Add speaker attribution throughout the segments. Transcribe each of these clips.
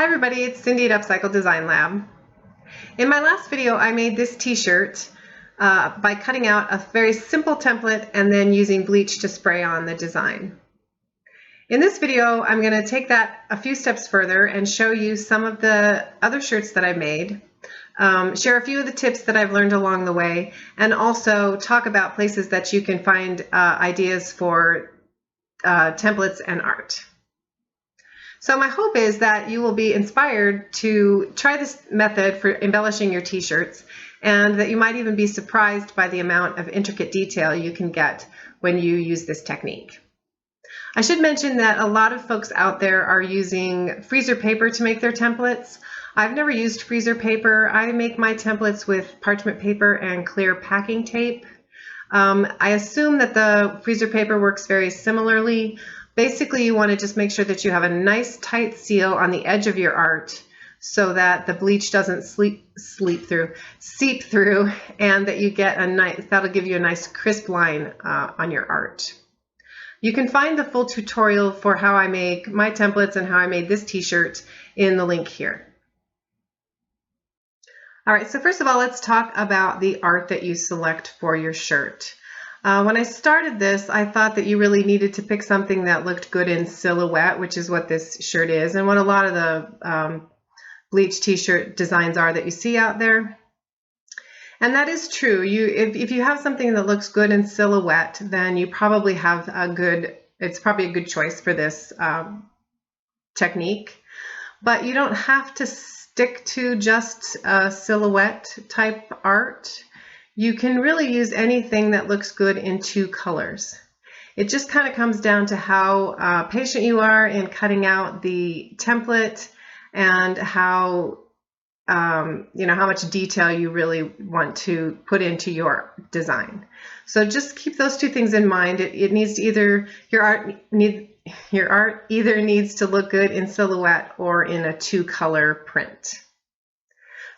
Speaker 1: Hi everybody, it's Cindy at Upcycle Design Lab. In my last video I made this t-shirt by cutting out a very simple template and then using bleach to spray on the design. In this video I'm going to take that a few steps further and show you some of the other shirts that I made, share a few of the tips that I've learned along the way, and also talk about places that you can find ideas for templates and art. So my hope is that you will be inspired to try this method for embellishing your t-shirts, and that you might even be surprised by the amount of intricate detail you can get when you use this technique. I should mention that a lot of folks out there are using freezer paper to make their templates. I've never used freezer paper. I make my templates with parchment paper and clear packing tape. I assume that the freezer paper works very similarly. Basically, you want to just make sure that you have a nice tight seal on the edge of your art so that the bleach doesn't seep through, and that you get that'll give you a nice crisp line on your art. You can find the full tutorial for how I make my templates and how I made this t-shirt in the link here. All right, so first of all, let's talk about the art that you select for your shirt. When I started this, I thought that you really needed to pick something that looked good in silhouette, which is what this shirt is, and what a lot of the bleach t-shirt designs are that you see out there. And that is true. If you have something that looks good in silhouette, then you probably have it's probably a good choice for this technique. But you don't have to stick to just silhouette type art. You can really use anything that looks good in two colors. It just kind of comes down to how patient you are in cutting out the template, and how how much detail you really want to put into your design. So just keep those two things in mind. It needs to your art either needs to look good in silhouette or in a two-color print.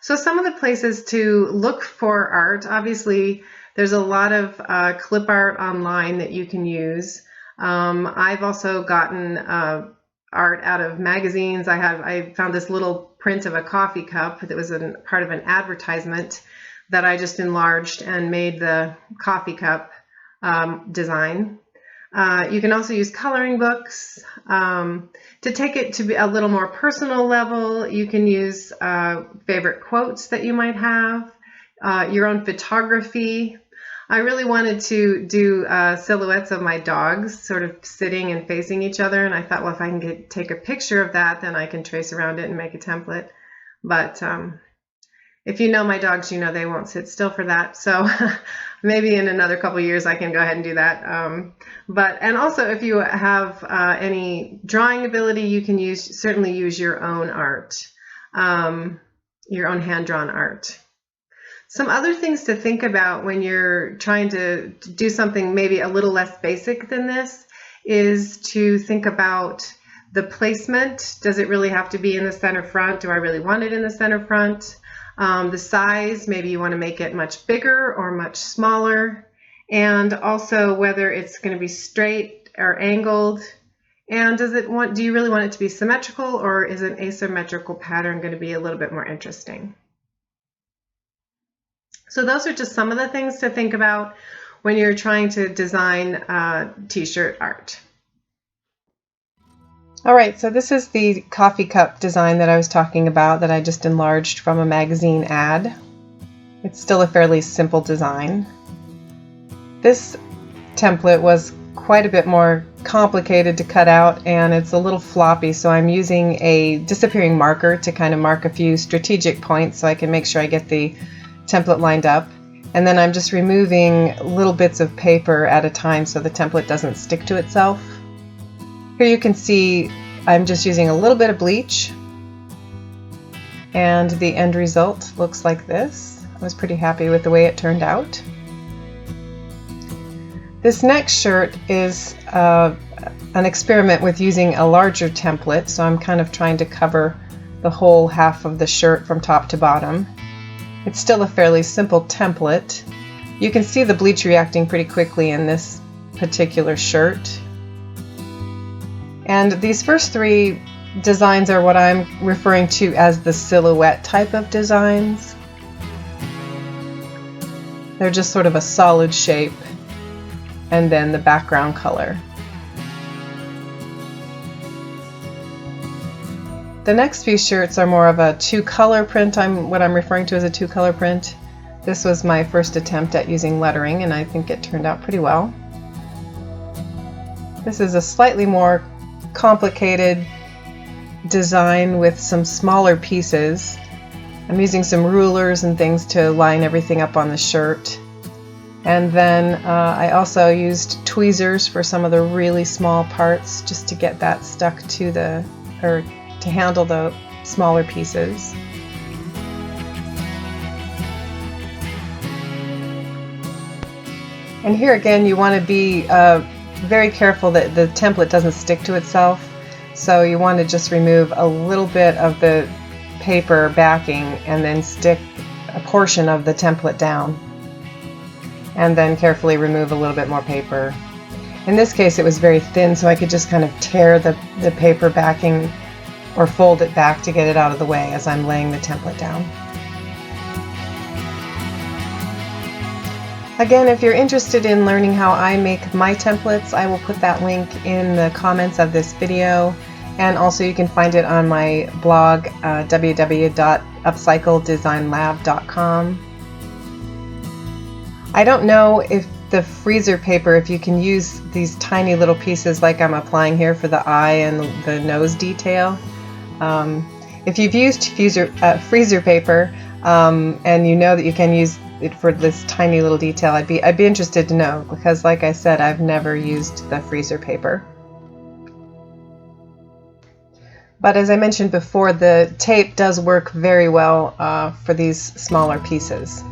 Speaker 1: So some of the places to look for art, obviously there's a lot of clip art online that you can use. I've also gotten art out of magazines. I found this little print of a coffee cup that was part of an advertisement that I just enlarged and made the coffee cup design. You can also use coloring books. To take it to be a little more personal level, you can use favorite quotes that you might have, your own photography. I really wanted to do silhouettes of my dogs sort of sitting and facing each other, and I thought, well, if I can take a picture of that, then I can trace around it and make a template. But if you know my dogs, you know they won't sit still for that. So maybe in another couple of years I can go ahead and do that. And also if you have any drawing ability, you can certainly use your own art, your own hand-drawn art. Some other things to think about when you're trying to do something maybe a little less basic than this is to think about the placement. Does it really have to be in the center front? Do I really want it in the center front? The size, maybe you want to make it much bigger or much smaller, and also whether it's going to be straight or angled, and do you really want it to be symmetrical, or is an asymmetrical pattern going to be a little bit more interesting? So those are just some of the things to think about when you're trying to design t-shirt art. All right, so this is the coffee cup design that I was talking about that I just enlarged from a magazine ad. It's still a fairly simple design. This template was quite a bit more complicated to cut out, and it's a little floppy, so I'm using a disappearing marker to kind of mark a few strategic points so I can make sure I get the template lined up. And then I'm just removing little bits of paper at a time so the template doesn't stick to itself. Here you can see I'm just using a little bit of bleach, and the end result looks like this. I was pretty happy with the way it turned out. This next shirt is an experiment with using a larger template, so I'm kind of trying to cover the whole half of the shirt from top to bottom. It's still a fairly simple template. You can see the bleach reacting pretty quickly in this particular shirt. And these first three designs are what I'm referring to as the silhouette type of designs. They're just sort of a solid shape and then the background color. The next few shirts are more of a two-color print. What I'm referring to as a two-color print. This was my first attempt at using lettering, and I think it turned out pretty well. This is a slightly more complicated design with some smaller pieces. I'm using some rulers and things to line everything up on the shirt. And then I also used tweezers for some of the really small parts just to get that stuck to to handle the smaller pieces. And here again, you want to be very careful that the template doesn't stick to itself. So you want to just remove a little bit of the paper backing and then stick a portion of the template down. And then carefully remove a little bit more paper. In this case, it was very thin, so I could just kind of tear the paper backing or fold it back to get it out of the way as I'm laying the template down. Again, if you're interested in learning how I make my templates, I will put that link in the comments of this video, and also you can find it on my blog, www.upcycledesignlab.com. I don't know if the freezer paper, if you can use these tiny little pieces like I'm applying here for the eye and the nose detail. If you've used freezer paper and you know that you can use it for this tiny little detail, I'd be interested to know, because like I said, I've never used the freezer paper. But as I mentioned before, the tape does work very well for these smaller pieces.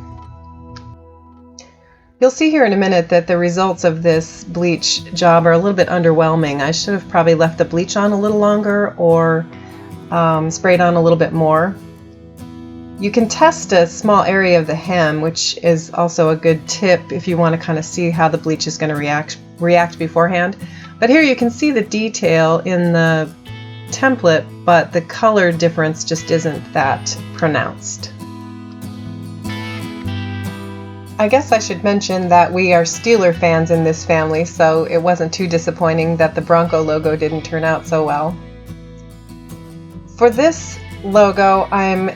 Speaker 1: You'll see here in a minute that the results of this bleach job are a little bit underwhelming. I should have probably left the bleach on a little longer or sprayed on a little bit more. You can test a small area of the hem, which is also a good tip if you want to kind of see how the bleach is going to react beforehand. But here you can see the detail in the template, but the color difference just isn't that pronounced. I guess I should mention that we are Steeler fans in this family, so it wasn't too disappointing that the Bronco logo didn't turn out so well. For this logo, I'm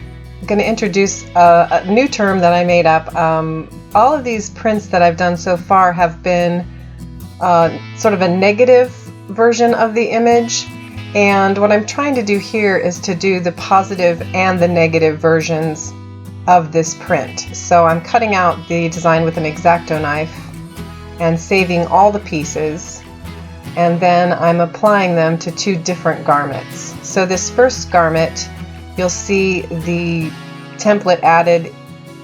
Speaker 1: going to introduce a new term that I made up. All of these prints that I've done so far have been sort of a negative version of the image, and what I'm trying to do here is to do the positive and the negative versions of this print. So I'm cutting out the design with an X-Acto knife and saving all the pieces, and then I'm applying them to two different garments. So this first garment, you'll see the template added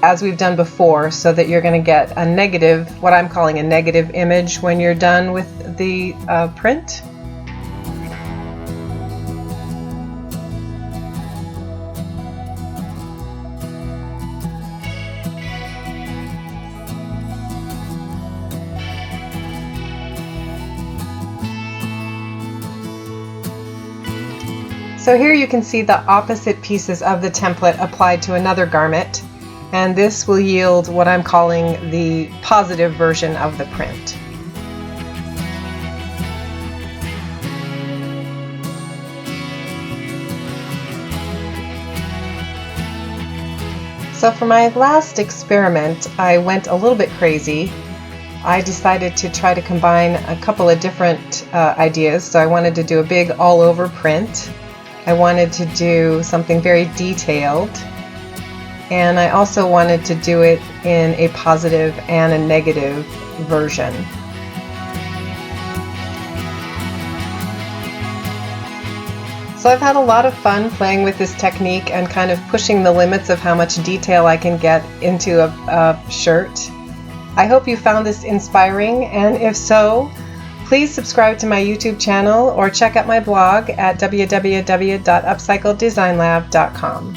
Speaker 1: as we've done before, so that you're going to get a negative, what I'm calling a negative image when you're done with the print. So here you can see the opposite pieces of the template applied to another garment, and this will yield what I'm calling the positive version of the print. So for my last experiment, I went a little bit crazy. I decided to try to combine a couple of different ideas. So I wanted to do a big all-over print. I wanted to do something very detailed, and I also wanted to do it in a positive and a negative version. So I've had a lot of fun playing with this technique and kind of pushing the limits of how much detail I can get into a shirt. I hope you found this inspiring, and if so, please subscribe to my YouTube channel or check out my blog at www.upcycledesignlab.com.